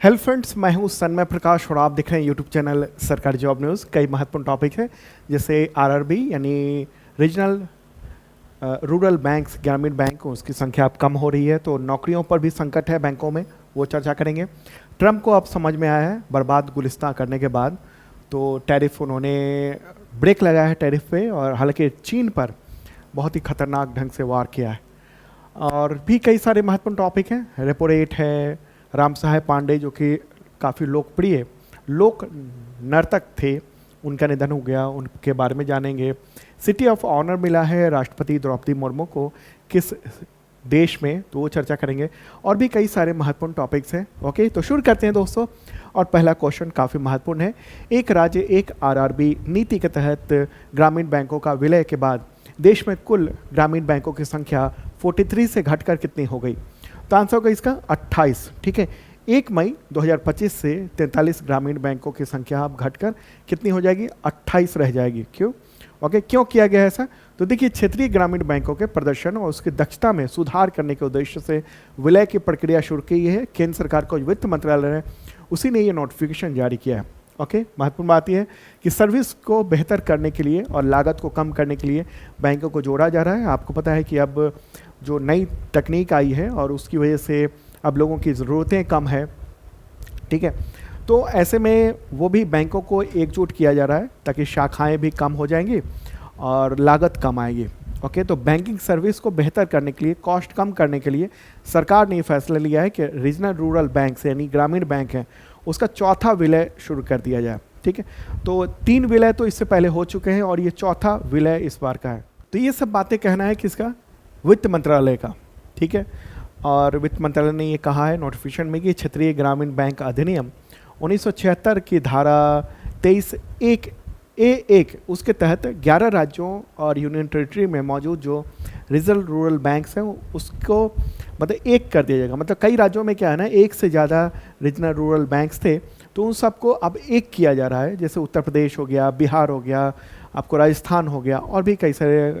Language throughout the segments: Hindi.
हेलो फ्रेंड्स, मैं हूं सन्मय प्रकाश और आप देख रहे हैं यूट्यूब चैनल सरकारी जॉब न्यूज़। कई महत्वपूर्ण टॉपिक है जैसे आरआरबी यानी रीजनल रूरल बैंक्स, ग्रामीण बैंक, उसकी संख्या अब कम हो रही है तो नौकरियों पर भी संकट है बैंकों में, वो चर्चा करेंगे। ट्रम्प को अब समझ में आया है बर्बाद गुलिस्तान करने के बाद, तो टैरिफ उन्होंने ब्रेक लगाया है टैरिफ पे, और हालांकि चीन पर बहुत ही खतरनाक ढंग से वार किया है। और भी कई सारे महत्वपूर्ण टॉपिक हैं। रेपो रेट है, राम साहेब पांडे जो कि काफ़ी लोकप्रिय लोक नर्तक थे, उनका निधन हो गया, उनके बारे में जानेंगे। सिटी ऑफ ऑनर मिला है राष्ट्रपति द्रौपदी मुर्मू को किस देश में, तो वो चर्चा करेंगे। और भी कई सारे महत्वपूर्ण टॉपिक्स हैं। ओके, तो शुरू करते हैं दोस्तों। और पहला क्वेश्चन काफ़ी महत्वपूर्ण है। एक राज्य एक आरआरबी नीति के तहत ग्रामीण बैंकों का विलय के बाद देश में कुल ग्रामीण बैंकों की संख्या 43 से घटकर कितनी हो गई? तो आंसर होगा इसका 28। ठीक है, 1 मई 2025 से 43 ग्रामीण बैंकों की संख्या अब घटकर कितनी हो जाएगी? 28 रह जाएगी। क्यों? ओके, क्यों किया गया ऐसा? तो देखिए, क्षेत्रीय ग्रामीण बैंकों के प्रदर्शन और उसकी दक्षता में सुधार करने के उद्देश्य से विलय की प्रक्रिया शुरू की है केंद्र सरकार को वित्त मंत्रालय ने, उसी ने ये नोटिफिकेशन जारी किया है। ओके, महत्वपूर्ण बात यह है कि सर्विस को बेहतर करने के लिए और लागत को कम करने के लिए बैंकों को जोड़ा जा रहा है। आपको पता है कि अब जो नई तकनीक आई है और उसकी वजह से अब लोगों की ज़रूरतें कम है। ठीक है, तो ऐसे में वो भी बैंकों को एकजुट किया जा रहा है ताकि शाखाएं भी कम हो जाएंगी और लागत कम आएगी। ओके, तो बैंकिंग सर्विस को बेहतर करने के लिए, कॉस्ट कम करने के लिए सरकार ने ये फैसला लिया है कि रीजनल रूरल बैंक यानी ग्रामीण बैंक हैं, उसका चौथा विलय शुरू कर दिया जाए। ठीक है, तो 3 विलय तो इससे पहले हो चुके हैं और ये चौथा विलय इस बार का है। तो ये सब बातें कहना है किसका? वित्त मंत्रालय का। ठीक है, और वित्त मंत्रालय ने ये कहा है नोटिफिकेशन में कि क्षेत्रीय ग्रामीण बैंक अधिनियम 1976 की धारा 23(1)(a)(1) उसके तहत 11 राज्यों और यूनियन टेरिटरी में मौजूद जो रीजनल रूरल बैंक्स हैं उसको मतलब एक कर दिया जाएगा। मतलब कई राज्यों में क्या है ना, एक से ज़्यादा रीजनल रूरल बैंक्स थे, तो उन सबको अब एक किया जा रहा है। जैसे उत्तर प्रदेश हो गया, बिहार हो गया, आपको राजस्थान हो गया, और भी कई सारे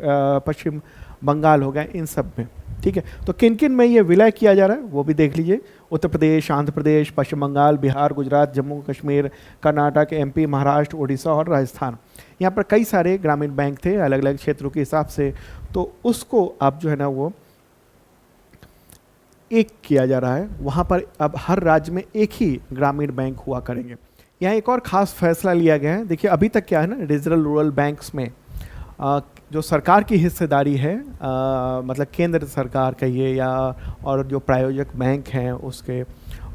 पश्चिम बंगाल हो गया, इन सब में। ठीक है, तो किन किन में ये विलय किया जा रहा है वो भी देख लीजिए। उत्तर प्रदेश, आंध्र प्रदेश, पश्चिम बंगाल, बिहार, गुजरात, जम्मू कश्मीर, कर्नाटक, एमपी, महाराष्ट्र, उड़ीसा और राजस्थान। यहाँ पर कई सारे ग्रामीण बैंक थे अलग अलग क्षेत्रों के हिसाब से, तो उसको अब जो है ना वो एक किया जा रहा है। वहाँ पर अब हर राज्य में एक ही ग्रामीण बैंक हुआ करेंगे। यहाँ एक और ख़ास फैसला लिया गया है। देखिए, अभी तक क्या है ना, रीजनल रूरल बैंक्स में जो सरकार की हिस्सेदारी है, मतलब केंद्र सरकार कहिए या और जो प्रायोजक बैंक हैं उसके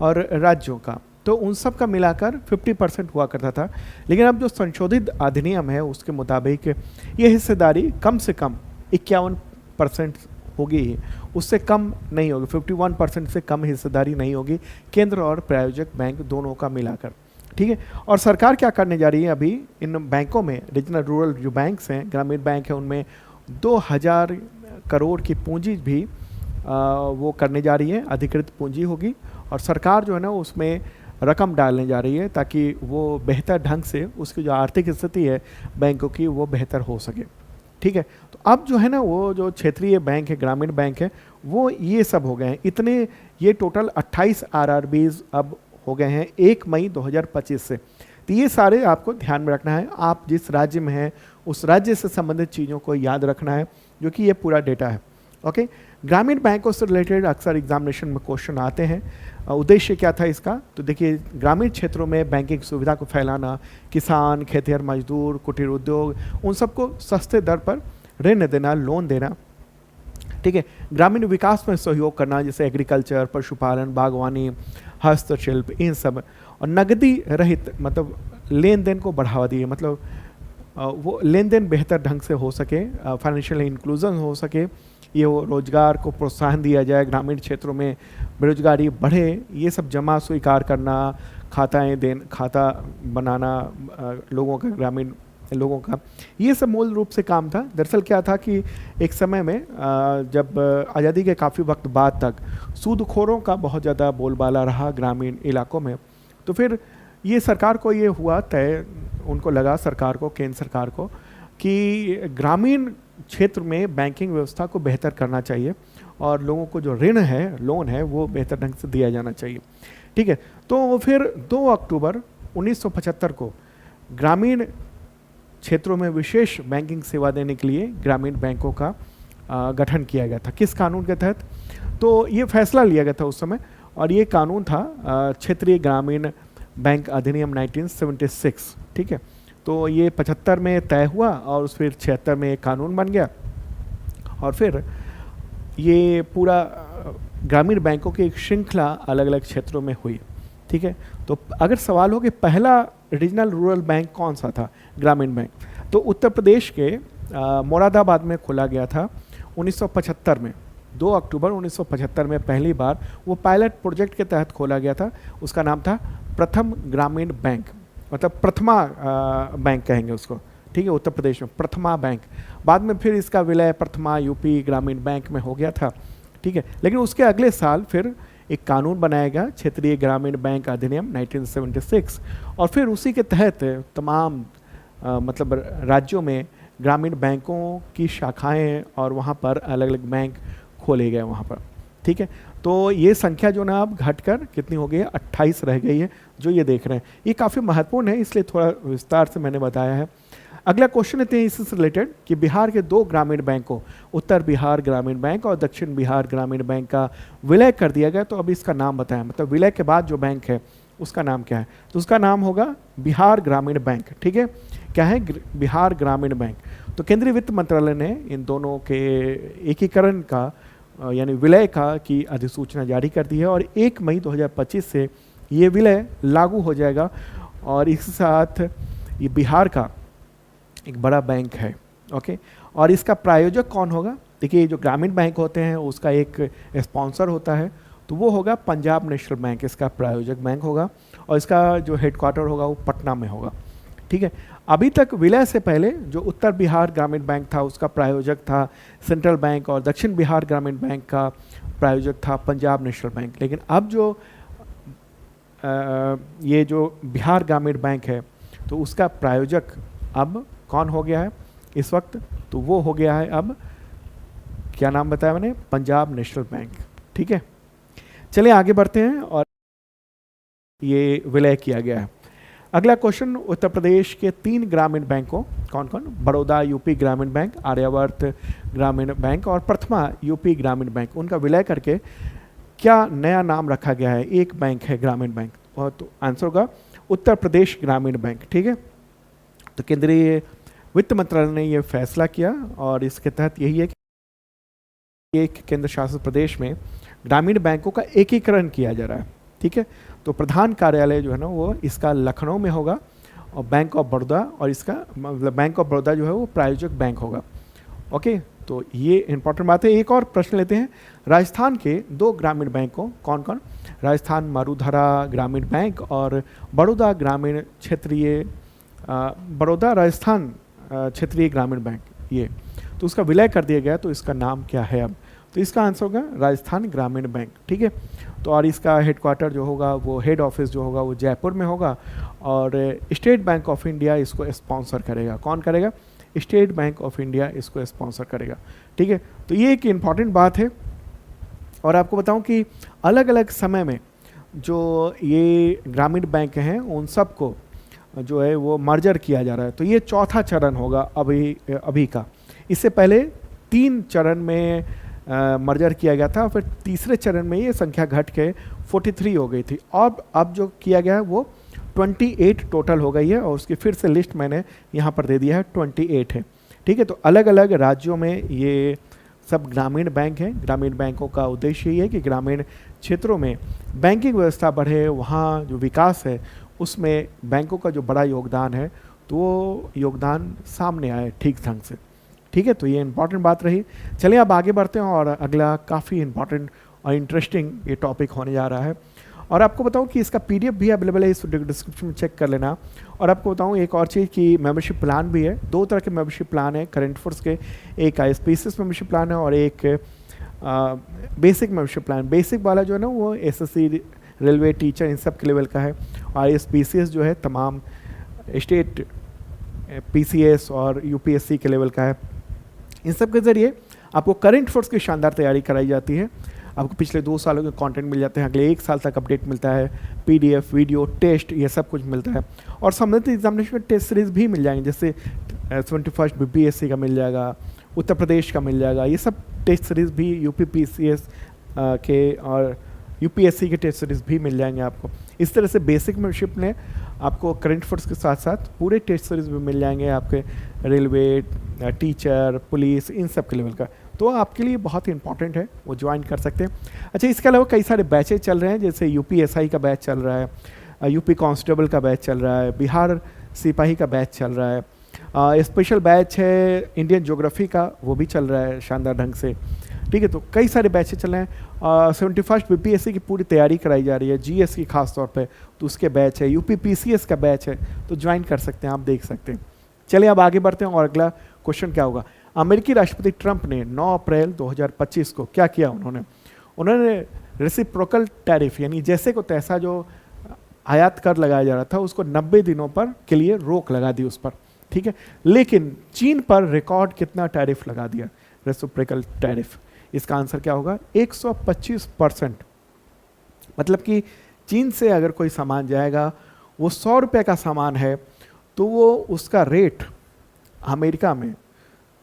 और राज्यों का, तो उन सब का मिलाकर 50% हुआ करता था। लेकिन अब जो संशोधित अधिनियम है उसके मुताबिक ये हिस्सेदारी कम से कम 51% होगी, उससे कम नहीं होगी। 51% से कम हिस्सेदारी नहीं होगी केंद्र और प्रायोजक बैंक दोनों का मिलाकर। ठीक है, और सरकार क्या करने जा रही है अभी इन बैंकों में, रीजनल रूरल जो बैंक्स हैं, ग्रामीण बैंक हैं, उनमें 2000 करोड़ की पूंजी भी वो करने जा रही है, अधिकृत पूंजी होगी। और सरकार जो है ना उसमें रकम डालने जा रही है ताकि वो बेहतर ढंग से उसकी जो आर्थिक स्थिति है बैंकों की वो बेहतर हो सके। ठीक है, तो अब जो है ना वो जो क्षेत्रीय बैंक है, ग्रामीण बैंक है, वो ये सब हो गए हैं इतने। ये टोटल 28 आरआरबीज अब हो गए हैं 1 मई 2025 से। तो ये सारे आपको ध्यान में रखना है। आप जिस राज्य में हैं उस राज्य से संबंधित चीज़ों को याद रखना है, जो कि ये पूरा डेटा है। ओके, ग्रामीण बैंकों से रिलेटेड अक्सर एग्जामिनेशन में क्वेश्चन आते हैं। उद्देश्य क्या था इसका? तो देखिए, ग्रामीण क्षेत्रों में बैंकिंग सुविधा को फैलाना, किसान, खेतिहर मजदूर, कुटीर उद्योग, उन सबको सस्ते दर पर ऋण देना, लोन देना। ठीक है, ग्रामीण विकास में सहयोग करना, जैसे एग्रीकल्चर, पशुपालन, बागवानी, हस्तशिल्प, इन सब। और नगदी रहित मतलब लेन देन को बढ़ावा दिए, मतलब वो लेन देन बेहतर ढंग से हो सके, फाइनेंशियल इंक्लूजन हो सके, ये वो रोजगार को प्रोत्साहन दिया जाए, ग्रामीण क्षेत्रों में बेरोजगारी बढ़े, ये सब जमा स्वीकार करना, खाता बनाना लोगों का, ग्रामीण लोगों का, ये सब मूल रूप से काम था। दरअसल क्या था कि एक समय में जब आज़ादी के काफ़ी वक्त बाद तक सूदखोरों का बहुत ज़्यादा बोलबाला रहा ग्रामीण इलाकों में, तो फिर ये सरकार को ये हुआ तय, उनको लगा सरकार को, केंद्र सरकार को, कि ग्रामीण क्षेत्र में बैंकिंग व्यवस्था को बेहतर करना चाहिए और लोगों को जो ऋण है, लोन है, वो बेहतर ढंग से दिया जाना चाहिए। ठीक है, तो फिर 2 अक्टूबर 1975 को ग्रामीण क्षेत्रों में विशेष बैंकिंग सेवा देने के लिए ग्रामीण बैंकों का गठन किया गया था। किस कानून के तहत? तो ये फैसला लिया गया था उस समय, और ये कानून था क्षेत्रीय ग्रामीण बैंक अधिनियम 1976। ठीक है, तो ये 75 में तय हुआ और फिर 76 में एक कानून बन गया, और फिर ये पूरा ग्रामीण बैंकों की एक श्रृंखला अलग अलग क्षेत्रों में हुई। ठीक है, तो अगर सवाल हो कि पहला रीजनल रूरल बैंक कौन सा था, ग्रामीण बैंक, तो उत्तर प्रदेश के मुरादाबाद में खोला गया था 1975 में। 2 अक्टूबर 1975 में पहली बार वो पायलट प्रोजेक्ट के तहत खोला गया था। उसका नाम था प्रथम ग्रामीण बैंक, मतलब प्रथमा बैंक कहेंगे उसको। ठीक है, उत्तर प्रदेश में प्रथमा बैंक। बाद में फिर इसका विलय प्रथमा यूपी ग्रामीण बैंक में हो गया था। ठीक है, लेकिन उसके अगले साल फिर एक कानून बनाया गया, क्षेत्रीय ग्रामीण बैंक अधिनियम 1976, और फिर उसी के तहत तमाम मतलब राज्यों में ग्रामीण बैंकों की शाखाएं और वहाँ पर अलग अलग बैंक खोले गए वहाँ पर। ठीक है, तो ये संख्या जो ना अब घटकर कितनी हो गई है, 28 रह गई है, जो ये देख रहे हैं। ये काफ़ी महत्वपूर्ण है, इसलिए थोड़ा विस्तार से मैंने बताया है। अगला क्वेश्चन लेते हैं इससे रिलेटेड कि बिहार के 2 ग्रामीण बैंकों, उत्तर बिहार ग्रामीण बैंक और दक्षिण बिहार ग्रामीण बैंक का विलय कर दिया गया, तो अब इसका नाम बताएं, मतलब विलय के बाद जो बैंक है उसका नाम क्या है? तो उसका नाम होगा बिहार ग्रामीण बैंक। ठीक है, क्या है? बिहार ग्रामीण बैंक। तो केंद्रीय वित्त मंत्रालय ने इन दोनों के एकीकरण का यानी विलय का की अधिसूचना जारी कर दी है, और 1 मई 2025 से ये विलय लागू हो जाएगा, और इसके साथ ये बिहार का एक बड़ा बैंक है। ओके, और इसका प्रायोजक कौन होगा? देखिए, जो ग्रामीण बैंक होते हैं उसका एक स्पॉन्सर होता है, तो वो होगा पंजाब नेशनल बैंक, इसका प्रायोजक बैंक होगा, और इसका जो हेडक्वार्टर होगा वो पटना में होगा। ठीक है, अभी तक विलय से पहले जो उत्तर बिहार ग्रामीण बैंक था उसका प्रायोजक था सेंट्रल बैंक, और दक्षिण बिहार ग्रामीण बैंक का प्रायोजक था पंजाब नेशनल बैंक। लेकिन अब जो ये जो बिहार ग्रामीण बैंक है तो उसका प्रायोजक अब कौन हो गया है इस वक्त? तो वो हो गया है अब, क्या नाम बताया मैंने? Punjab national bank. ठीक है, चलिए आगे बढ़ते हैं, और ये विलय किया गया है। अगला क्वेश्चन, उत्तर प्रदेश के 3 ग्रामीण बैंकों कौन कौन? बड़ौदा यूपी ग्रामीण बैंक, आर्यावर्त ग्रामीण बैंक और प्रथमा यूपी ग्रामीण बैंक, उनका विलय करके क्या नया नाम रखा गया है? एक बैंक है ग्रामीण बैंक, और तो आंसर होगा उत्तर प्रदेश ग्रामीण बैंक। ठीक है, तो केंद्रीय वित्त मंत्रालय ने यह फैसला किया, और इसके तहत यही है कि एक केंद्र शासित प्रदेश में ग्रामीण बैंकों का एकीकरण किया जा रहा है। ठीक है, तो प्रधान कार्यालय जो है ना वो इसका लखनऊ में होगा, और बैंक ऑफ बड़ौदा, और इसका मतलब बैंक ऑफ बड़ौदा जो है वो प्रायोजक बैंक होगा। ओके, तो ये इंपॉर्टेंट बात है। एक और प्रश्न लेते हैं, राजस्थान के 2 ग्रामीण बैंकों कौन कौन? राजस्थान मरुधरा ग्रामीण बैंक और बड़ौदा ग्रामीण क्षेत्रीय बड़ौदा राजस्थान क्षेत्रीय ग्रामीण बैंक, ये तो उसका विलय कर दिया गया, तो इसका नाम क्या है अब? तो इसका आंसर होगा राजस्थान ग्रामीण बैंक। ठीक है, तो और इसका हेडक्वार्टर जो होगा वो हेड ऑफिस जो होगा वो जयपुर में होगा, और स्टेट बैंक ऑफ इंडिया इसको स्पॉन्सर करेगा। कौन करेगा? स्टेट बैंक ऑफ इंडिया इसको स्पॉन्सर करेगा। ठीक है, तो ये एक इम्पॉर्टेंट बात है। और आपको बताऊं कि अलग अलग समय में जो ये ग्रामीण बैंक हैं उन सबको जो है वो मर्जर किया जा रहा है, तो ये चौथा चरण होगा अभी का। इससे पहले 3 चरण में मर्जर किया गया था, फिर तीसरे चरण में ये संख्या घट के 43 हो गई थी, और अब जो किया गया है वो 28 टोटल हो गई है, और उसकी फिर से लिस्ट मैंने यहाँ पर दे दिया है, 28 है। ठीक है, तो अलग अलग राज्यों में ये सब ग्रामीण बैंक हैं। ग्रामीण बैंकों का उद्देश्य ये है कि ग्रामीण क्षेत्रों में बैंकिंग व्यवस्था बढ़े, वहाँ जो विकास है उसमें बैंकों का जो बड़ा योगदान है तो वो योगदान सामने आए ठीक ढंग से। ठीक है, तो ये इंपॉर्टेंट बात रही। चलिए अब आगे बढ़ते हैं, और अगला काफ़ी इंपॉर्टेंट और इंटरेस्टिंग ये टॉपिक होने जा रहा है। और आपको बताऊं कि इसका PDF भी अवेलेबल है, इस डिस्क्रिप्शन में चेक कर लेना। और आपको बताऊं एक और चीज़ कि मेंबरशिप प्लान भी है। 2 तरह के मेंबरशिप प्लान है करंट फोर्स के, एक ISPCS मेंबरशिप प्लान है और एक बेसिक मेंबरशिप प्लान। बेसिक वाला जो है ना वो SSC रेलवे टीचर इन सब के लेवल का है, और ISPCS जो है तमाम स्टेट PCS और UPSC के लेवल का है। इन सब के ज़रिए आपको करंट अफेयर्स की शानदार तैयारी कराई जाती है। आपको पिछले 2 सालों के कंटेंट मिल जाते हैं, अगले 1 साल तक अपडेट मिलता है, पीडीएफ, वीडियो, टेस्ट, ये सब कुछ मिलता है। और संबंधित एग्जामिनेशन टेस्ट सीरीज भी मिल जाएंगे, जैसे 71st बीपीएससी का मिल जाएगा, उत्तर प्रदेश का मिल जाएगा, ये सब टेस्ट सीरीज भी यूपीपीसीएस के और यूपीएससी के टेस्ट सीरीज भी मिल जाएंगे आपको। इस तरह से बेसिक मेंबरशिप ने आपको करंट अफेयर्स के साथ साथ पूरे टेस्ट सीरीज भी मिल जाएंगे आपके, रेलवे, टीचर, पुलिस, इन सब के लेवल का। तो आपके लिए बहुत ही इंपॉर्टेंट है, वो ज्वाइन कर सकते हैं। अच्छा, इसके अलावा कई सारे बैचेज चल रहे हैं, जैसे यूपीएसआई का बैच चल रहा है, यूपी कांस्टेबल का बैच चल रहा है, बिहार सिपाही का बैच चल रहा है, स्पेशल बैच है इंडियन ज्योग्राफी का, वो भी चल रहा है शानदार ढंग से। ठीक है, तो कई सारे बैचेज चल रहे हैं। 71st बीपीएससी की पूरी तैयारी कराई जा रही है, जीएस की खास तौर पे, तो उसके बैच है, यूपी पीसीएस का बैच है, तो ज्वाइन कर सकते हैं, आप देख सकते हैं। चलिए अब आगे बढ़ते हैं और अगला क्वेश्चन क्या होगा। अमेरिकी राष्ट्रपति ट्रंप ने 9 अप्रैल 2025 को क्या किया, उन्होंने रेसिप्रोकल टैरिफ यानी जैसे को तैसा जो आयात कर लगाया जा रहा था उसको 90 दिनों पर के लिए रोक लगा दी उस पर। ठीक है, लेकिन चीन पर रिकॉर्ड कितना टैरिफ लगा दिया, रेसिप्रोकल टैरिफ। इसका आंसर क्या होगा, 125%। मतलब कि चीन से अगर कोई सामान जाएगा, वो 100 रुपये का सामान है, तो वो उसका रेट अमेरिका में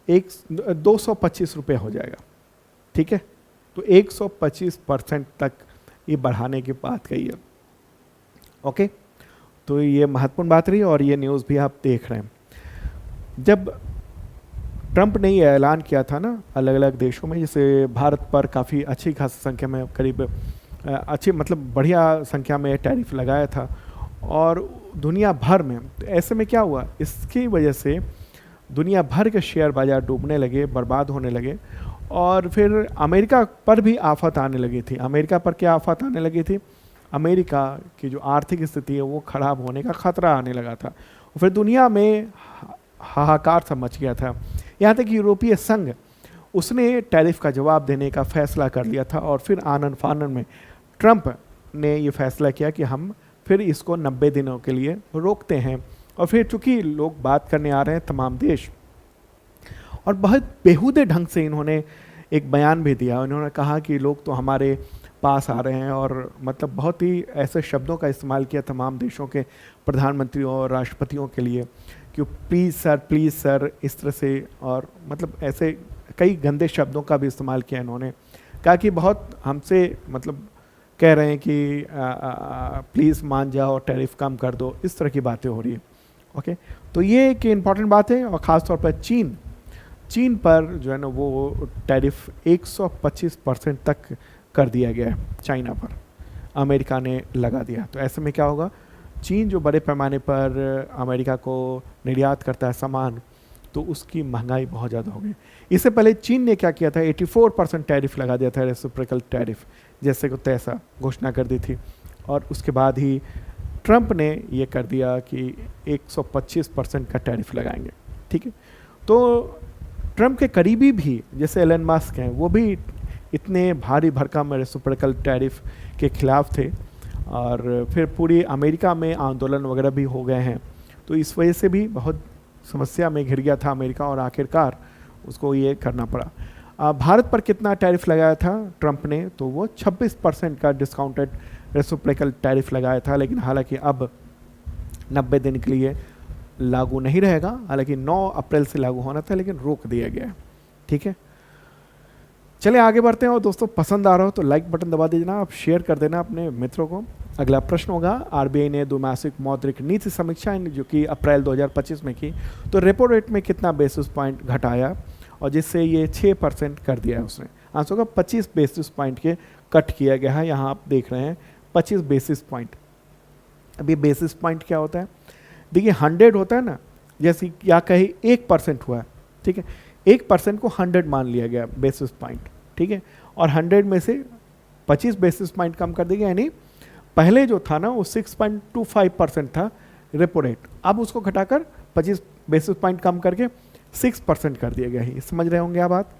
225 रुपये हो जाएगा। ठीक है, तो 125% तक ये बढ़ाने की बात कही है। ओके, तो ये महत्वपूर्ण बात रही और ये न्यूज़ भी आप देख रहे हैं। जब ट्रंप ने ये ऐलान किया था ना अलग अलग देशों में, जैसे भारत पर काफ़ी अच्छी खासी संख्या में, करीब अच्छी मतलब बढ़िया संख्या में टैरिफ लगाया था और दुनिया भर में, तो ऐसे में क्या हुआ, इसकी वजह से दुनिया भर के शेयर बाजार डूबने लगे, बर्बाद होने लगे और फिर अमेरिका पर भी आफत आने लगी थी। अमेरिका पर क्या आफत आने लगी थी, अमेरिका की जो आर्थिक स्थिति है वो खराब होने का खतरा आने लगा था। और फिर दुनिया में हाहाकार सा मच गया था, यहाँ तक कि यूरोपीय संघ उसने टैरिफ का जवाब देने का फैसला कर लिया था। और फिर आनन फानन में ट्रंप ने ये फैसला किया कि हम फिर इसको 90 दिनों के लिए रोकते हैं। और फिर चूंकि लोग बात करने आ रहे हैं तमाम देश, और बहुत बेहूदे ढंग से इन्होंने एक बयान भी दिया। उन्होंने कहा कि लोग तो हमारे पास आ रहे हैं, और मतलब बहुत ही ऐसे शब्दों का इस्तेमाल किया तमाम देशों के प्रधानमंत्रियों और राष्ट्रपतियों के लिए कि प्लीज़ सर, इस तरह से, और मतलब ऐसे कई गंदे शब्दों का भी इस्तेमाल किया इन्होंने। कहा कि बहुत हमसे मतलब कह रहे हैं कि प्लीज़ मान जाओ, टैरिफ कम कर दो, इस तरह की बातें हो रही है। ओके, तो ये एक इम्पॉर्टेंट बात है। और ख़ास तौर पर चीन पर जो है ना वो टैरिफ 125% तक कर दिया गया है, चाइना पर अमेरिका ने लगा दिया। तो ऐसे में क्या होगा, चीन जो बड़े पैमाने पर अमेरिका को निर्यात करता है सामान, तो उसकी महंगाई बहुत ज़्यादा हो गई। इससे पहले चीन ने क्या किया था, 84% टैरिफ लगा दिया था, रेसिप्रोकल टैरिफ जैसे को तैसा घोषणा कर दी थी। और उसके बाद ही ट्रंप ने ये कर दिया कि 125% का टैरिफ लगाएंगे। ठीक है, तो ट्रंप के करीबी भी जैसे एलन मस्क हैं, वो भी इतने भारी भरकम रेसिप्रोकल टैरिफ के खिलाफ थे और फिर पूरी अमेरिका में आंदोलन वगैरह भी हो गए हैं। तो इस वजह से भी बहुत समस्या में घिर गया था अमेरिका और आखिरकार उसको ये करना पड़ा। भारत पर कितना टैरिफ लगाया था ट्रंप ने, तो वो 26% का डिस्काउंटेड रेसिप्रोकल टैरिफ लगाया था। लेकिन हालांकि अब 90 दिन के लिए लागू नहीं रहेगा, हालांकि 9 अप्रैल से लागू होना था लेकिन रोक दिया गया है। ठीक है, चलिए आगे बढ़ते हैं। और दोस्तों पसंद आ रहा हो तो लाइक बटन दबा दीजिए, आप शेयर कर देना अपने मित्रों को। अगला प्रश्न होगा, आरबीआई ने द्विमासिक मौद्रिक नीति समीक्षा जो कि अप्रैल 2025 में की, तो रेपो रेट में कितना बेसिस पॉइंट घटाया और जिससे ये 6% कर दिया है उसने। आंसर होगा 25 बेसिस पॉइंट के कट किया गया है। यहाँ आप देख रहे हैं 25 बेसिस पॉइंट। अब ये बेसिस पॉइंट क्या होता है, देखिए 100 होता है ना, जैसे क्या कही 1% हुआ है। ठीक है, 1% को 100 मान लिया गया बेसिस पॉइंट। ठीक है, और 100 में से 25 बेसिस पॉइंट कम कर दिया, यानी पहले जो था ना वो 6.25% था रेपो रेट, अब उसको घटाकर 25 बेसिस पॉइंट कम करके 6% कर दिया गया है। समझ रहे होंगे आप बात।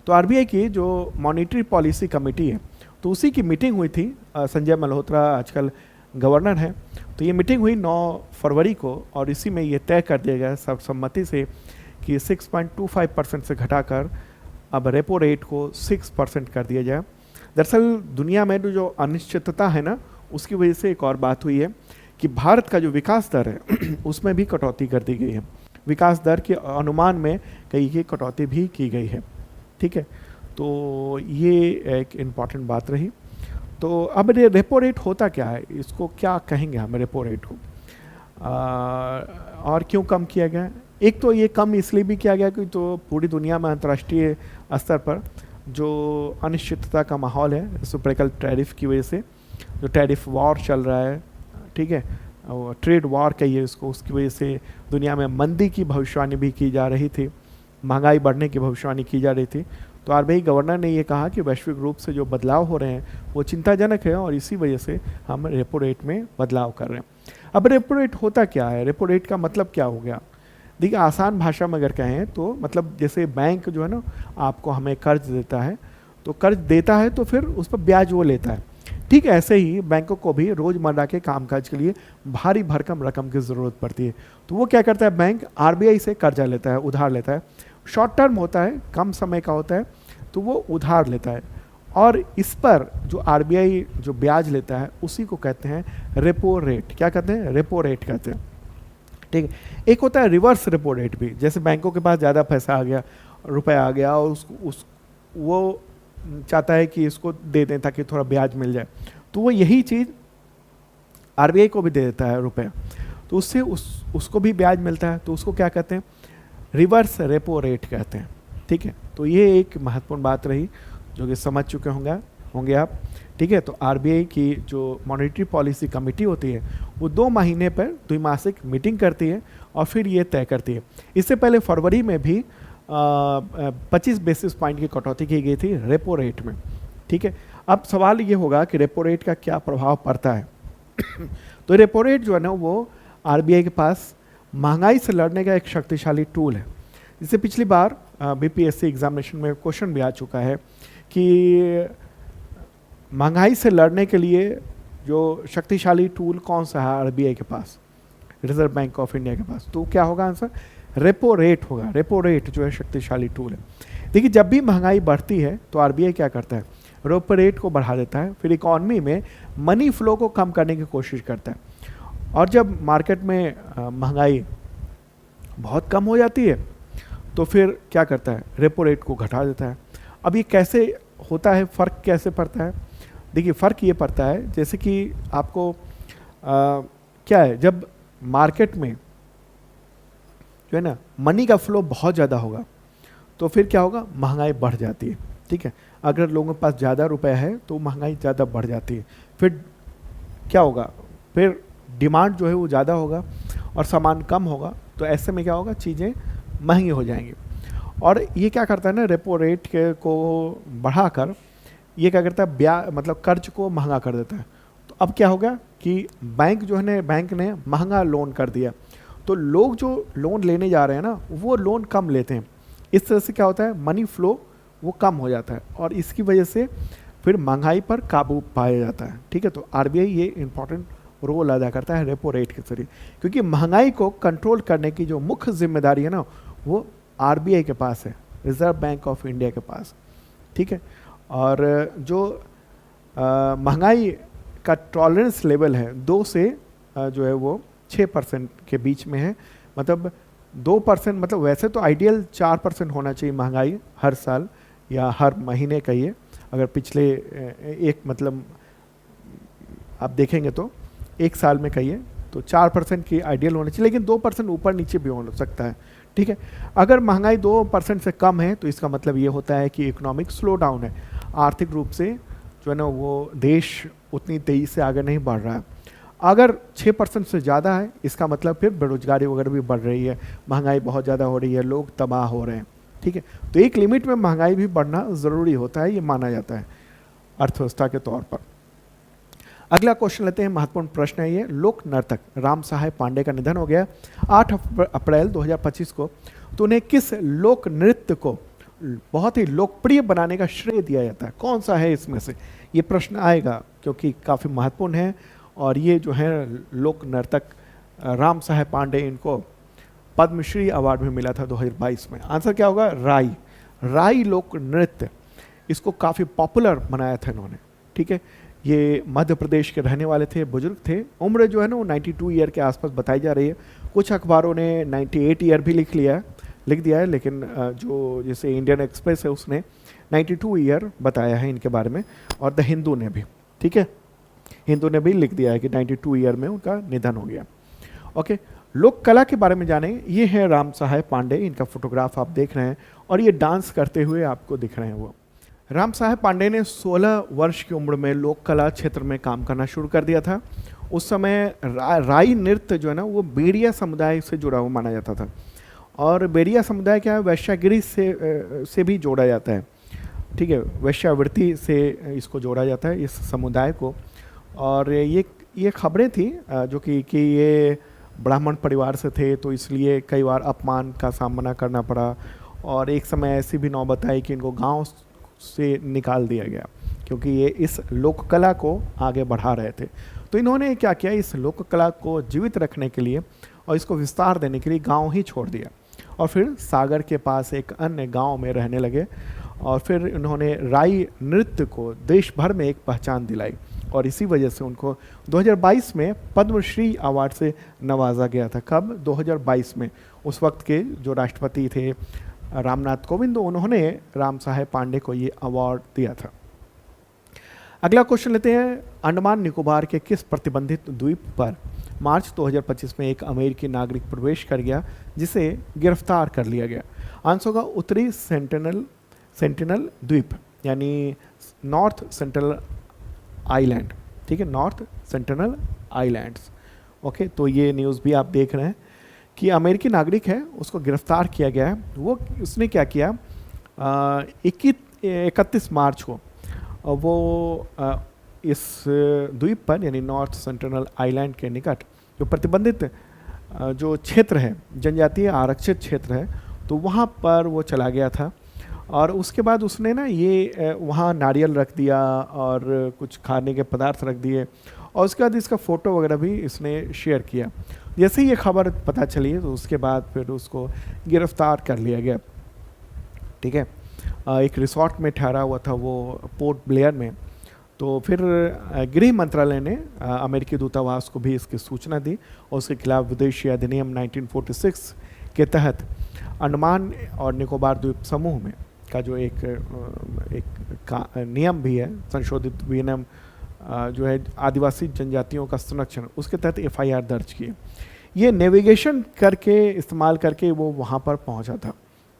तो आरबीआई की जो मॉनेटरी पॉलिसी कमेटी है, तो उसी की मीटिंग हुई थी। संजय मल्होत्रा आजकल गवर्नर हैं, तो ये मीटिंग हुई 9 फरवरी को और इसी में ये तय कर दिया गया सर्वसम्मति से कि 6.25% से घटाकर अब रेपो रेट को 6% कर दिया जाए। दरअसल दुनिया में जो अनिश्चितता है ना, उसकी वजह से एक और बात हुई है कि भारत का जो विकास दर है उसमें भी कटौती कर दी गई है। विकास दर के अनुमान में कई की कटौती भी की गई है। ठीक है, तो ये एक इम्पॉर्टेंट बात रही। तो अब ये रेपो रेट होता क्या है, इसको क्या कहेंगे हम रेपो रेट को, और क्यों कम किया गया? एक तो ये कम इसलिए भी किया गया कि तो पूरी दुनिया में अंतर्राष्ट्रीय स्तर पर जो अनिश्चितता का माहौल है रेसिप्रोकल टैरिफ की वजह से, जो टैरिफ वॉर चल रहा है, ठीक है, ट्रेड वॉर कहिए इसको, उसकी वजह से दुनिया में मंदी की भविष्यवाणी भी की जा रही थी, महंगाई बढ़ने की भविष्यवाणी की जा रही थी। तो आरबीआई गवर्नर ने ये कहा कि वैश्विक रूप से जो बदलाव हो रहे हैं वो चिंताजनक है और इसी वजह से हम रेपो रेट में बदलाव कर रहे हैं। अब रेपो रेट होता क्या है, रेपो रेट का मतलब क्या हो गया? देखिए, आसान भाषा में अगर कहें तो मतलब जैसे बैंक जो है ना आपको हमें कर्ज देता है, तो कर्ज देता है तो फिर उस पर ब्याज वो लेता है। ठीक ऐसे ही बैंकों को भी रोज़मर्रा के कामकाज के लिए भारी भरकम रकम की ज़रूरत पड़ती है। तो वो क्या करता है, बैंक आरबीआई से कर्जा लेता है, उधार लेता है। शॉर्ट टर्म होता है, कम समय का होता है, तो वो उधार लेता है और इस पर जो आरबीआई जो ब्याज लेता है उसी को कहते हैं रेपो रेट। क्या कहते हैं? रेपो रेट कहते हैं। ठीक है, एक होता है रिवर्स रेपो रेट भी, जैसे बैंकों के पास ज़्यादा पैसा आ गया, रुपया आ गया और वो चाहता है कि इसको दे दें ताकि थोड़ा ब्याज मिल जाए, तो वो यही चीज़ आरबीआई को भी दे देता है रुपया, तो उससे उसको भी ब्याज मिलता है, तो उसको क्या कहते हैं? रिवर्स रेपो रेट कहते हैं। ठीक है, तो ये एक महत्वपूर्ण बात रही जो कि समझ चुके होंगे आप। ठीक है, तो आरबीआई की जो मॉनेटरी पॉलिसी कमेटी होती है वो 2 महीने पर द्विमासिक मीटिंग करती है और फिर ये तय करती है। इससे पहले फरवरी में भी 25 बेसिस पॉइंट की कटौती की गई थी रेपो रेट में। ठीक है, अब सवाल ये होगा कि रेपो रेट का क्या प्रभाव पड़ता है। तो रेपो रेट जो है ना वो आरबीआई के पास महंगाई से लड़ने का एक शक्तिशाली टूल है। जिससे पिछली बार बीपीएससी एग्जामिनेशन में क्वेश्चन भी आ चुका है कि महंगाई से लड़ने के लिए जो शक्तिशाली टूल कौन सा है आरबीआई के पास, रिजर्व बैंक ऑफ इंडिया के पास, तो क्या होगा आंसर? रेपो रेट होगा। रेपो रेट जो है शक्तिशाली टूल है। देखिए, जब भी महंगाई बढ़ती है तो आरबीआई क्या करता है? रेपो रेट को बढ़ा देता है, फिर इकॉनमी में मनी फ्लो को कम करने की कोशिश करता है। और जब मार्केट में महंगाई बहुत कम हो जाती है तो फिर क्या करता है? रेपो रेट को घटा देता है। अब ये कैसे होता है, फ़र्क कैसे पड़ता है? देखिए, फ़र्क ये पड़ता है जैसे कि आपको क्या है, जब मार्केट में जो है ना मनी का फ्लो बहुत ज़्यादा होगा तो फिर क्या होगा? महंगाई बढ़ जाती है। ठीक है, अगर लोगों के पास ज़्यादा रुपया है तो महंगाई ज़्यादा बढ़ जाती है। फिर क्या होगा? फिर डिमांड जो है वो ज़्यादा होगा और सामान कम होगा, तो ऐसे में क्या होगा? चीज़ें महंगी हो जाएंगी। और ये क्या करता है ना, रेपो रेट को बढ़ाकर ये क्या करता है? ब्याज मतलब कर्ज को महंगा कर देता है। तो अब क्या होगा कि बैंक जो है ना, बैंक ने महंगा लोन कर दिया, तो लोग जो लोन लेने जा रहे हैं ना वो लोन कम लेते हैं। इस तरह से क्या होता है? मनी फ्लो वो कम हो जाता है और इसकी वजह से फिर महंगाई पर काबू पाया जाता है। ठीक है, तो आरबीआई ये इंपॉर्टेंट रोल अदा करता है रेपो रेट के जरिए, क्योंकि महंगाई को कंट्रोल करने की जो मुख्य जिम्मेदारी है ना वो आरबीआई के पास है, रिजर्व बैंक ऑफ इंडिया के पास। ठीक है, और जो महंगाई का टॉलरेंस लेवल है 2 से जो है वो 6% के बीच में है। मतलब 2%, मतलब वैसे तो आइडियल 4% होना चाहिए महंगाई हर साल या हर महीने कहिए। अगर पिछले एक मतलब आप देखेंगे तो एक साल में कहिए तो 4% की आइडियल होना चाहिए, लेकिन 2% ऊपर नीचे भी हो सकता है। ठीक है, अगर महंगाई 2% से कम है तो इसका मतलब ये होता है कि इकोनॉमिक स्लो डाउन है, आर्थिक रूप से जो है ना वो देश उतनी तेज़ी से आगे नहीं बढ़ रहा है। अगर 6% से ज़्यादा है इसका मतलब फिर बेरोजगारी वगैरह भी बढ़ रही है, महंगाई बहुत ज़्यादा हो रही है, लोग तबाह हो रहे हैं। ठीक है, तो एक लिमिट में महंगाई भी बढ़ना ज़रूरी होता है, ये माना जाता है अर्थव्यवस्था के तौर पर। अगला क्वेश्चन लेते हैं, महत्वपूर्ण प्रश्न है ये। लोक नर्तक राम सहाय पांडे का निधन हो गया 8 अप्रैल 2025 को, तो उन्हें किस लोक नृत्य को बहुत ही लोकप्रिय बनाने का श्रेय दिया जाता है? कौन सा है इसमें से? ये प्रश्न आएगा क्योंकि काफ़ी महत्वपूर्ण है और ये जो है लोक नर्तक राम सहाय पांडे, इनको पद्मश्री अवार्ड भी मिला था 2022 में। आंसर क्या होगा? राई। राई लोक नृत्य, इसको काफ़ी पॉपुलर बनाया था इन्होंने। ठीक है, ये मध्य प्रदेश के रहने वाले थे, बुजुर्ग थे, उम्र जो है ना वो 92 ईयर के आसपास बताई जा रही है। कुछ अखबारों ने 98 ईयर भी लिख दिया है, लेकिन जो जैसे इंडियन एक्सप्रेस है उसने 92 ईयर बताया है इनके बारे में, और द हिंदू ने भी, ठीक है, हिंदू ने भी लिख दिया है कि 92 ईयर में उनका निधन हो गया। ओके, लोक कला के बारे में जाने, ये है राम साहेब पांडे, इनका फोटोग्राफ आप देख रहे हैं, और ये डांस करते हुए आपको दिख रहे हैं। वो राम साहेब पांडे ने 16 वर्ष की उम्र में लोक कला क्षेत्र में काम करना शुरू कर दिया था। उस समय राई नृत्य जो है ना वो बेड़िया समुदाय से जुड़ा हुआ माना जाता था, और बेड़िया समुदाय क्या है, वैश्यागिरी से भी जोड़ा जाता है। ठीक है, वैश्यावृत्ति से इसको जोड़ा जाता है, इस समुदाय को। और ये खबरें थी जो कि ये ब्राह्मण परिवार से थे, तो इसलिए कई बार अपमान का सामना करना पड़ा, और एक समय ऐसी भी नौबत आई कि इनको गांव से निकाल दिया गया, क्योंकि ये इस लोक कला को आगे बढ़ा रहे थे। तो इन्होंने क्या किया, इस लोक कला को जीवित रखने के लिए और इसको विस्तार देने के लिए गांव ही छोड़ दिया, और फिर सागर के पास एक अन्य गांव में रहने लगे, और फिर इन्होंने राई नृत्य को देश भर में एक पहचान दिलाई, और इसी वजह से उनको 2022 में पद्मश्री अवार्ड से नवाजा गया था। कब? 2022 में। उस वक्त के जो राष्ट्रपति थे रामनाथ कोविंद, उन्होंने राम साहेब पांडे को ये अवार्ड दिया था। अगला क्वेश्चन लेते हैं, अंडमान निकोबार के किस प्रतिबंधित द्वीप पर मार्च 2025 में एक अमेरिकी नागरिक प्रवेश कर गया जिसे गिरफ्तार कर लिया गया? आंसर होगा उत्तरी सेंटिनल द्वीप, यानी नॉर्थ सेंट्रल आइलैंड। ठीक है, नॉर्थ सेंटिनल आइलैंड्स। ओके, तो ये न्यूज़ भी आप देख रहे हैं कि अमेरिकी नागरिक है, उसको गिरफ्तार किया गया है। वो उसने क्या किया, 31 मार्च को वो इस द्वीप पर, यानी नॉर्थ सेंटिनल आइलैंड के निकट जो प्रतिबंधित जो क्षेत्र है, जनजातीय आरक्षित क्षेत्र है, तो वहाँ पर वो चला गया था, और उसके बाद उसने ना ये वहाँ नारियल रख दिया और कुछ खाने के पदार्थ रख दिए, और उसके बाद इसका फ़ोटो वगैरह भी इसने शेयर किया। जैसे ही ये खबर पता चली तो उसके बाद फिर उसको गिरफ्तार कर लिया गया। ठीक है, एक रिसोर्ट में ठहरा हुआ था वो पोर्ट ब्लेयर में। तो फिर गृह मंत्रालय ने अमेरिकी दूतावास को भी इसकी सूचना दी, और उसके खिलाफ विदेशी अधिनियम 1946 के तहत अंडमान और निकोबार द्वीप समूह में का जो एक नियम भी है, संशोधित विनियम जो है आदिवासी जनजातियों का संरक्षण, उसके तहत एफआईआर दर्ज किए। ये नेविगेशन करके, इस्तेमाल करके वो वहाँ पर पहुँचा था।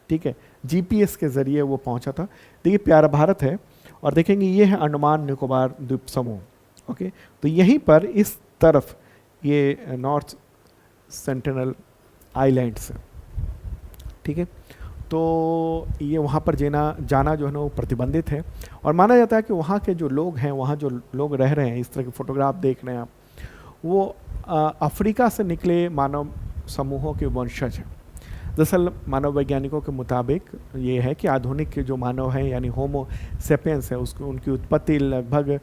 ठीक है, जीपीएस के ज़रिए वो पहुँचा था। देखिए, प्यारा भारत है, और देखेंगे ये है अंडमान निकोबार द्वीप समूह। ओके, तो यहीं पर इस तरफ ये नॉर्थ सेंटिनल आइलैंड्स। ठीक है, तो ये वहाँ पर जाना जो है ना वो प्रतिबंधित है, और माना जाता है कि वहाँ के जो लोग हैं, वहाँ जो लोग रह रहे हैं, इस तरह के फोटोग्राफ देख रहे हैं आप, वो अफ्रीका से निकले मानव समूहों के वंशज हैं। दरअसल मानव वैज्ञानिकों के मुताबिक ये है कि आधुनिक के जो मानव हैं, यानी होमो सेपियंस है, उनकी उत्पत्ति लगभग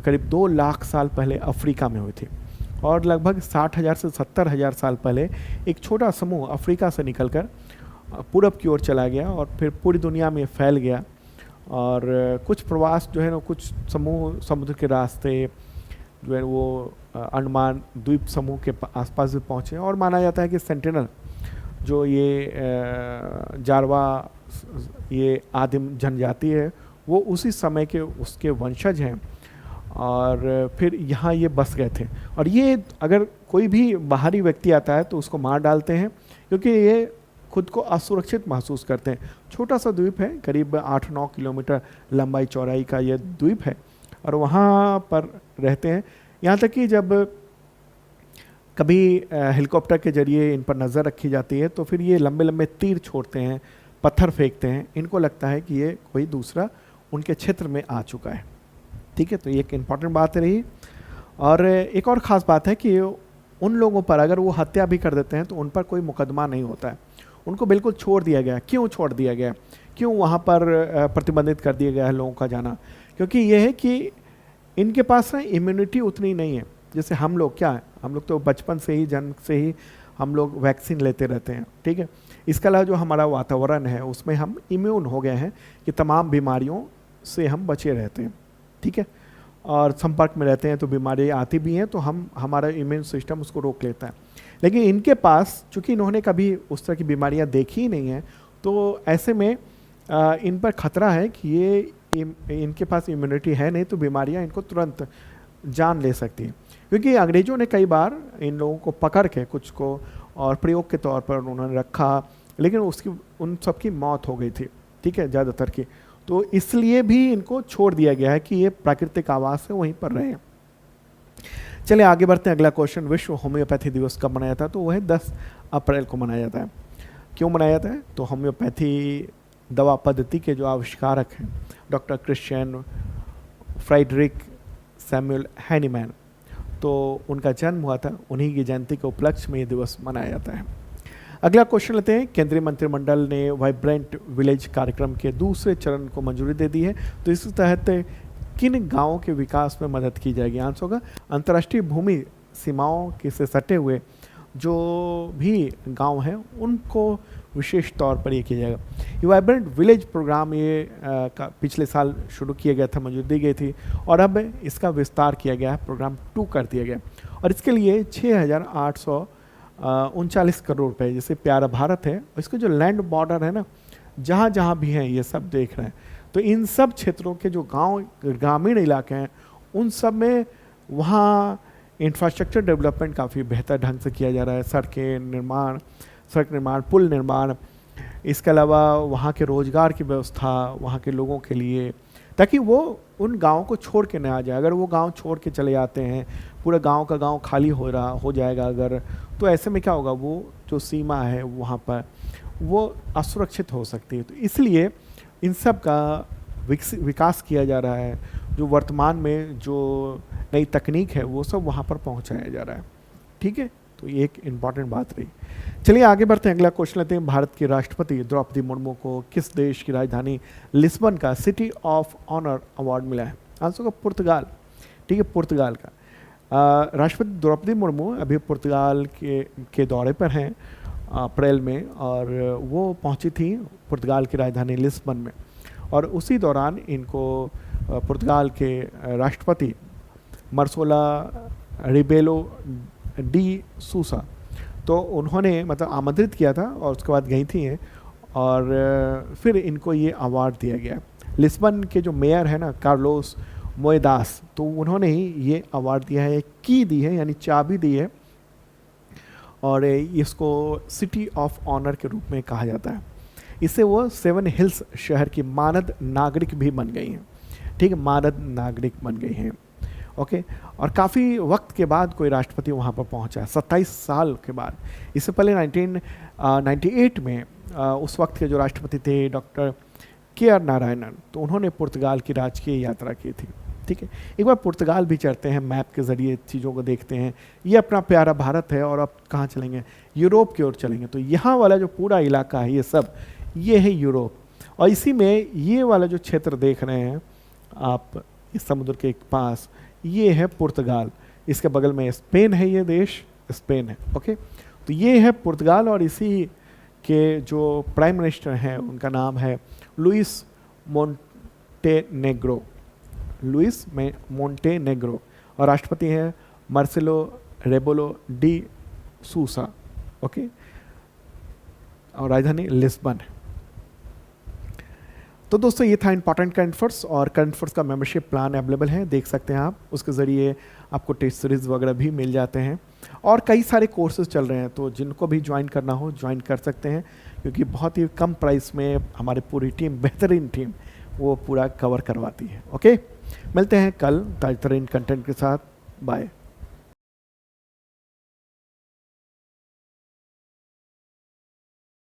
करीब 2 लाख साल पहले अफ्रीका में हुई थी, और लगभग 60,000 से 70,000 साल पहले एक छोटा समूह अफ्रीका से निकलकर पूरब की ओर चला गया, और फिर पूरी दुनिया में फैल गया। और कुछ प्रवास जो है ना, कुछ समूह समुद्र के रास्ते जो है वो अंडमान द्वीप समूह के आसपास भी पहुँचे, और माना जाता है कि सेंटिनल जो ये जारवा, ये आदिम जनजाति है, वो उसी समय के उसके वंशज हैं, और फिर यहाँ ये बस गए थे। और ये अगर कोई भी बाहरी व्यक्ति आता है तो उसको मार डालते हैं, क्योंकि ये खुद को असुरक्षित महसूस करते हैं। छोटा सा द्वीप है, करीब 8-9 किलोमीटर लंबाई चौड़ाई का ये द्वीप है, और वहाँ पर रहते हैं। यहाँ तक कि जब कभी हेलीकॉप्टर के जरिए इन पर नज़र रखी जाती है तो फिर ये लंबे लंबे तीर छोड़ते हैं, पत्थर फेंकते हैं। इनको लगता है कि ये कोई दूसरा उनके क्षेत्र में आ चुका है। ठीक है, तो ये एक इम्पॉर्टेंट बात रही। और एक और ख़ास बात है कि उन लोगों पर अगर वो हत्या भी कर देते हैं तो उन पर कोई मुकदमा नहीं होता है, उनको बिल्कुल छोड़ दिया गया। क्यों छोड़ दिया गया, क्यों वहाँ पर प्रतिबंधित कर दिया गया है लोगों का जाना? क्योंकि ये है कि इनके पास ना इम्यूनिटी उतनी नहीं है जैसे हम लोग। क्या है, हम लोग तो बचपन से ही, जन्म से ही हम लोग वैक्सीन लेते रहते हैं, ठीक है। इसके अलावा जो हमारा वातावरण है उसमें हम इम्यून हो गए हैं कि तमाम बीमारियों से हम बचे रहते हैं, ठीक है। और संपर्क में रहते हैं तो बीमारियाँ आती भी हैं तो हमारा इम्यून सिस्टम उसको रोक लेता है। लेकिन इनके पास, चूँकि इन्होंने कभी उस तरह की बीमारियाँ देखी ही नहीं हैं, तो ऐसे में इन पर खतरा है कि इनके पास इम्यूनिटी है नहीं, तो बीमारियाँ इनको तुरंत जान ले सकती हैं। क्योंकि अंग्रेज़ों ने कई बार इन लोगों को पकड़ के कुछ को और प्रयोग के तौर पर उन्होंने रखा, लेकिन उन सब की मौत हो गई थी, ठीक है, ज़्यादातर की। तो इसलिए भी इनको छोड़ दिया गया है कि ये प्राकृतिक आवास है, वहीं पर रहें। चलिए आगे बढ़ते हैं। अगला क्वेश्चन, विश्व होम्योपैथी दिवस कब मनाया जाता है? तो वह 10 अप्रैल को मनाया जाता है। क्यों मनाया जाता है? तो होम्योपैथी दवा पद्धति के जो आविष्कारक हैं doctor Christian Friedrich Samuel Hahnemann, तो उनका जन्म हुआ था, उन्हीं की जयंती के उपलक्ष्य में ये दिवस मनाया जाता है। अगला क्वेश्चन लेते हैं। केंद्रीय मंत्रिमंडल ने वाइब्रेंट विलेज कार्यक्रम के दूसरे चरण को मंजूरी दे दी है, तो इस तहत किन गांवों के विकास में मदद की जाएगी? आंसर होगा अंतर्राष्ट्रीय भूमि सीमाओं के से सटे हुए जो भी गांव हैं उनको विशेष तौर पर ये किया जाएगा। ये वाइब्रेंट विलेज प्रोग्राम पिछले साल शुरू किया गया था, मंजूरी दी गई थी, और अब इसका विस्तार किया गया है, प्रोग्राम 2 कर दिया गया। और इसके लिए 6,839 करोड़ रुपए, जैसे प्यारा भारत है, इसके जो लैंड बॉर्डर है ना, जहाँ जहाँ भी हैं ये सब देख रहे हैं, तो इन सब क्षेत्रों के जो गांव ग्रामीण इलाके हैं उन सब में वहाँ इंफ्रास्ट्रक्चर डेवलपमेंट काफ़ी बेहतर ढंग से किया जा रहा है। सड़क निर्माण, पुल निर्माण, इसके अलावा वहाँ के रोज़गार की व्यवस्था वहाँ के लोगों के लिए, ताकि वो उन गाँव को छोड़ के ना आ जाए। अगर वो गाँव छोड़ के चले जाते हैं, पूरा गाँव का गाँव खाली हो जाएगा अगर, तो ऐसे में क्या होगा, वो जो सीमा है वहाँ पर वो असुरक्षित हो सकती है। तो इसलिए इन सब का विकास किया जा रहा है। जो वर्तमान में जो नई तकनीक है वो सब वहाँ पर पहुँचाया जा रहा है, ठीक है। तो ये एक इम्पॉर्टेंट बात रही। चलिए आगे बढ़ते हैं। अगला क्वेश्चन लेते हैं। भारत की राष्ट्रपति द्रौपदी मुर्मू को किस देश की राजधानी लिस्बन का सिटी ऑफ ऑनर अवार्ड मिला है? आंसर होगा पुर्तगाल, ठीक है, पुर्तगाल का। राष्ट्रपति द्रौपदी मुर्मू अभी पुर्तगाल के दौरे पर हैं अप्रैल में, और वो पहुंची थी पुर्तगाल की राजधानी लिस्बन में, और उसी दौरान इनको पुर्तगाल के राष्ट्रपति मार्सेलो रिबेलो डी सूसा, तो उन्होंने मतलब आमंत्रित किया था, और उसके बाद गई थी, और फिर इनको ये अवार्ड दिया गया। लिस्बन के जो मेयर है ना, कार्लोस मोएदास, तो उन्होंने ही ये अवार्ड दिया है, की दी है, यानी चाबी दी है, और इसको सिटी ऑफ ऑनर के रूप में कहा जाता है। इससे वो 7 हिल्स शहर की मानद नागरिक भी बन गई हैं, ठीक है, मानद नागरिक बन गई हैं, ओके। और काफ़ी वक्त के बाद कोई राष्ट्रपति वहाँ पर पहुँचा है, 27 साल के बाद। इससे पहले 1998 में उस वक्त के जो राष्ट्रपति थे डॉक्टर के.आर. नारायणन, तो उन्होंने पुर्तगाल की राजकीय यात्रा की थी, ठीक है। एक बार पुर्तगाल भी चढ़ते हैं, मैप के ज़रिए चीज़ों को देखते हैं। ये अपना प्यारा भारत है, और अब कहाँ चलेंगे? यूरोप की ओर चलेंगे। तो यहाँ वाला जो पूरा इलाका है, ये सब ये है यूरोप, और इसी में ये वाला जो क्षेत्र देख रहे हैं आप इस समुद्र के पास, ये है पुर्तगाल। इसके बगल में स्पेन है, ये देश स्पेन है, ओके। तो ये है पुर्तगाल, और इसी के जो प्राइम मिनिस्टर हैं उनका नाम है लुइस मोंटेनेग्रो, और राष्ट्रपति हैं मार्सेलो रेबेलो डी सूसा, ओके, और राजधानी लिस्बन है। तो दोस्तों ये था इंपॉर्टेंट करंट अफेयर्स, और करंट अफेयर्स का मेंबरशिप प्लान अवेलेबल है, देख सकते हैं आप। उसके ज़रिए आपको टेस्ट सीरीज़ वगैरह भी मिल जाते हैं, और कई सारे कोर्सेज चल रहे हैं, तो जिनको भी ज्वाइन करना हो ज्वाइन कर सकते हैं, क्योंकि बहुत ही कम प्राइस में हमारी पूरी टीम, बेहतरीन टीम, वो पूरा कवर करवाती है, ओके। मिलते हैं कल बेहतरीन कंटेंट के साथ, बाय।